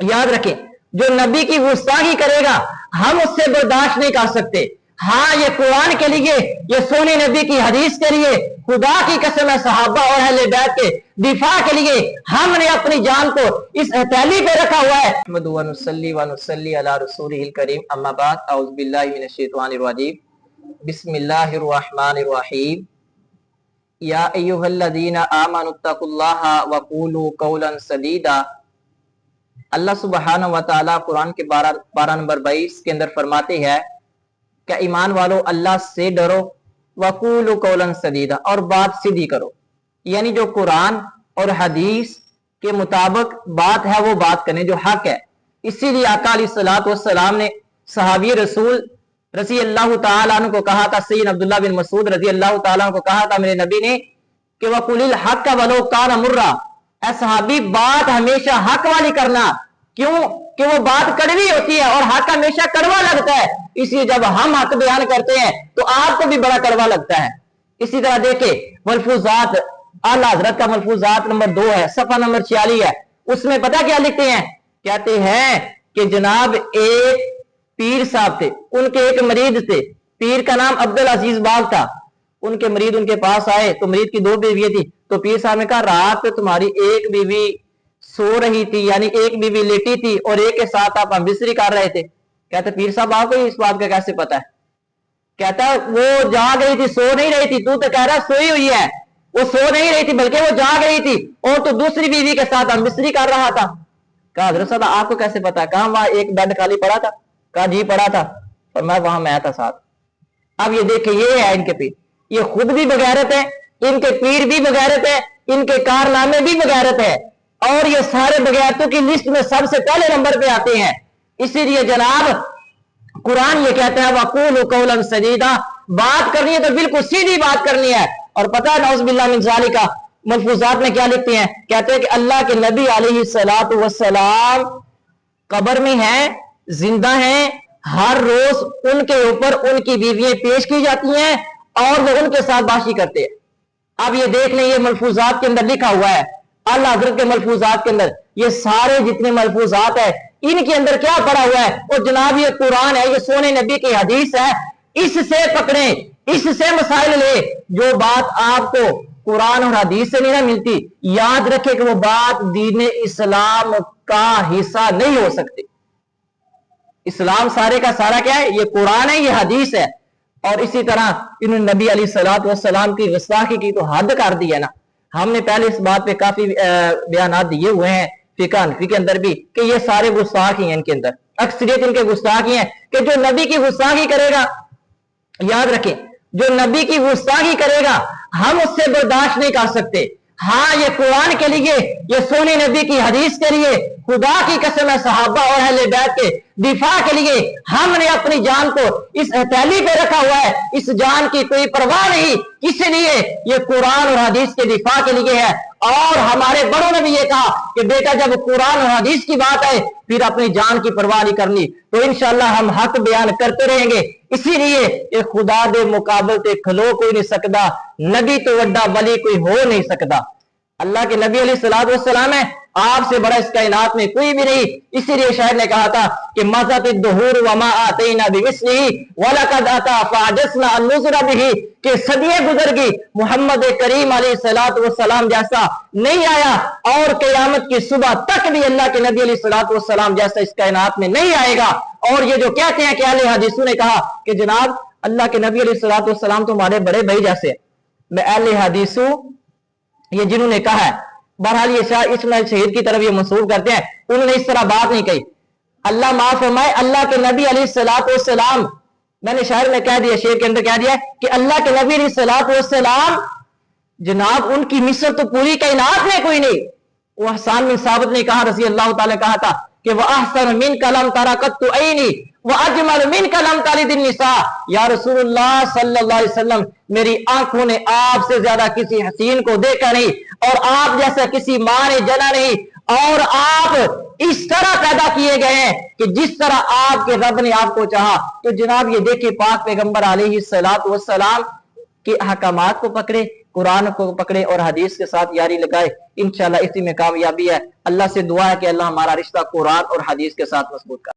याद रखें, जो नबी की गुस्ताखी करेगा हम उससे बर्दाश्त नहीं कर सकते। हाँ, ये कुरान के लिए, ये सोने नबी की हदीस के लिए, खुदा की कसम है, सहाबा और अहले बैत के दिफा के लिए हमने अपनी जान को इस हथेली पे रखा हुआ है। अला रसूलिल करीम, अम्मा बाद, औज़ु बिल्लाहि मिनश शैतानिर रजीम, बिस्मिल्लाहिर रहमानिर रहीम। या अय्युहल्लज़ीना आमनुत्तकुल्लाहा व क़ूलू क़ौलन सदीदा। अल्लाह सुब्हानहु व तआला कुरान के पारा नंबर 22 के अंदर फरमाते हैं, क्या ईमान वालों, अल्लाह से डरो, वक़ूलू क़ौलन सदीदा, और बात सीधी करो। यानी जो कुरान और हदीस के मुताबिक बात है वो बात करने जो हक है। इसीलिए आका अलैहिस्सलातु वस्सलाम ने सहाबी रसूल रज़ी अल्लाह तआला अन्हु को कहा था, सैयद अब्दुल्लाह बिन मसूद रज़ी अल्लाह तआला अन्हु को कहा था मेरे नबी ने कि वक़ुलिल हक़ वलो कान मुर्रा, ऐ सहाबी बात हमेशा हक वाली करना। क्यों? कि वो बात कड़वी होती है और हक हमेशा कड़वा लगता है। इसलिए जब हम हक बयान करते हैं तो आपको भी बड़ा कड़वा लगता है। इसी तरह देखे मलफूजात, आला हजरत का मलफूजात नंबर 2 है, सफा नंबर 46 है। उसमें पता क्या लिखते हैं? कहते हैं कि जनाब एक पीर साहब थे, उनके एक मरीद थे, पीर का नाम अब्दुल अजीज बाग था। उनके मरीद उनके पास आए तो मरीद की 2 बीवियां थी। तो पीर साहब ने कहा, रात तुम्हारी एक बीवी सो रही थी, यानी एक बीवी लेटी थी और एक के साथ आप बिस्तरी कर रहे थे। कहते पीर साहब आपको इस बात का कैसे पता है? कहता वो जाग रही थी, सो नहीं रही थी। तू तो कह रहा सोई हुई है, वो सो नहीं रही थी बल्कि वो जाग रही थी और तो दूसरी बीवी के साथ बिस्तरी कर रहा था। कहा हज़रत साहब आपको कैसे पता? कहा वहां एक बेड खाली पड़ा था। कहा जी पड़ा था और मैं था साथ। अब ये देखे, ये है इनके पीर, ये खुद भी बगैरत है, इनके पीर भी बगैरत है, इनके कारनामे भी बगैरत है, और ये सारे बगैरतों की लिस्ट में सबसे पहले नंबर पे आते हैं। इसीलिए जनाब कुरान ये कहता है वक़ूलू क़ौलन सदीदा, बात करनी है तो बिल्कुल सीधी बात करनी है। और पता है नऊज़ बिल्लाह मिन ज़ालिका मलफूजात में क्या लिखते हैं? कहते हैं कि अल्लाह के नबी अलैहिस्सलातु वस्सलाम कब्र में हैं, जिंदा हैं, हर रोज उनके ऊपर उनकी बीवियां पेश की जाती हैं और वो उनके साथ बाशी करते हैं। अब ये देख लें, ये मलफूजात के अंदर लिखा हुआ है, अल्लाह हज़रत के मलफूजात के अंदर ये सारे जितने मलफूजात है इनके अंदर क्या पड़ा हुआ है? और जनाब ये कुरान है, ये सोने नबी की हदीस है, इससे पकड़े, इससे मसाइल ले। जो बात आपको कुरान और हदीस से नहीं ना मिलती, याद रखे कि वो बात दीन इस्लाम का हिस्सा नहीं हो सकती। इस्लाम सारे का सारा क्या है? ये कुरान है, ये हदीस है। और इसी तरह इन्होंने नबी अलैहिस्सलातु वस्सलाम की गुस्ताखी की तो हद कर दी है ना। हमने पहले इस बात पे काफी बयानात दिए हुए हैं फिक़ह हनफी के अंदर भी कि ये सारे गुस्ताखी हैं, इनके अंदर अक्सरियत इनके गुस्ताखी हैं कि जो नबी की गुस्ताखी करेगा, याद रखें, जो नबी की गुस्ताखी करेगा हम उससे बर्दाश्त नहीं कर सकते। हाँ, ये कुरान के लिए, ये सोने नबी की हदीस के लिए, खुदा की कसम है, सहाबा और अहले बैत के दिफा के लिए हमने अपनी जान को इस हथेली पे रखा हुआ है। इस जान की कोई परवाह नहीं, इसलिए ये कुरान और हदीस के दिफा के लिए है। और हमारे बड़ों ने भी ये कहा कि बेटा जब कुरान और हदीस की बात है फिर अपनी जान की परवाह नहीं करनी, तो इंशाअल्लाह हम हक बयान करते रहेंगे। इसीलिए ये खुदा दे मुकाबले ते खलो कोई नहीं सकता, नबी तो वड्डा वली कोई हो नहीं सकता। अल्लाह के नबी अलैहिस्सलातु वस्सलाम है, आपसे बड़ा इस कायनात में कोई भी नहीं। इसीलिए शायर ने कहा था कि मज़ातिद दुहूर व मा आतैना बिमिस्लिही व लक़द अता फ़अजज़ना अन नुज़रा बिही, कि सदियां गुजर गई, मोहम्मद करीम अलैहिस्सलातु वस्सलाम जैसा नहीं आया और क़यामत की सुबह तक भी अल्लाह के नबी अलैहिस्सलातु वस्सलाम जैसा इस कायनात में नहीं आएगा। और ये जो कहते हैं कि अहले हदीसों ने कहा कि जनाब अल्लाह के नबी अलैहिस्सलातु वस्सलाम तो हमारे बड़े भाई जैसे, मैं अहले हदीसों ये जिन्होंने कहा है, बहरहाल ये इस्माइल शहीद की तरफ ये मंसूब करते हैं, उन्होंने इस तरह बात नहीं कही। अल्लाह माफ फरमाए, अल्लाह के नबी अलैहिस्सलातु वस्सलाम, मैंने शायर में कह दिया, शेर के अंदर कह दिया कि अल्लाह के नबी अलैहिस्सलातु वस्सलाम जनाब उनकी मिस्र तो पूरी कायनात में कोई नहीं। वो हसन बिन साबित ने कहा रज़ी अल्लाह ताला कहा था कि वह अहसन मिन कलम तरकतु ऐनी वह अजमल मिन कलम तालिदिन निसा, या रसूलुल्लाह सल्लल्लाहु अलैहि वसल्लम मेरी आंखों ने आपसे ज्यादा किसी हसीन को देखा नहीं और आप जैसा किसी माँ ने जना नहीं, और आप इस तरह पैदा किए गए हैं कि जिस तरह आपके रब ने आपको चाहा। तो जनाब ये देखिए पाक पैगंबर अलैहिस्सलातु वस्सलाम के अहकामात को पकड़े, قرآن کو پکڑے اور حدیث کے ساتھ یاری لگائے، انشاءاللہ اسی میں کامیابی ہے۔ اللہ سے دعا ہے کہ اللہ ہمارا رشتہ قرآن اور حدیث کے ساتھ مضبوط کرے۔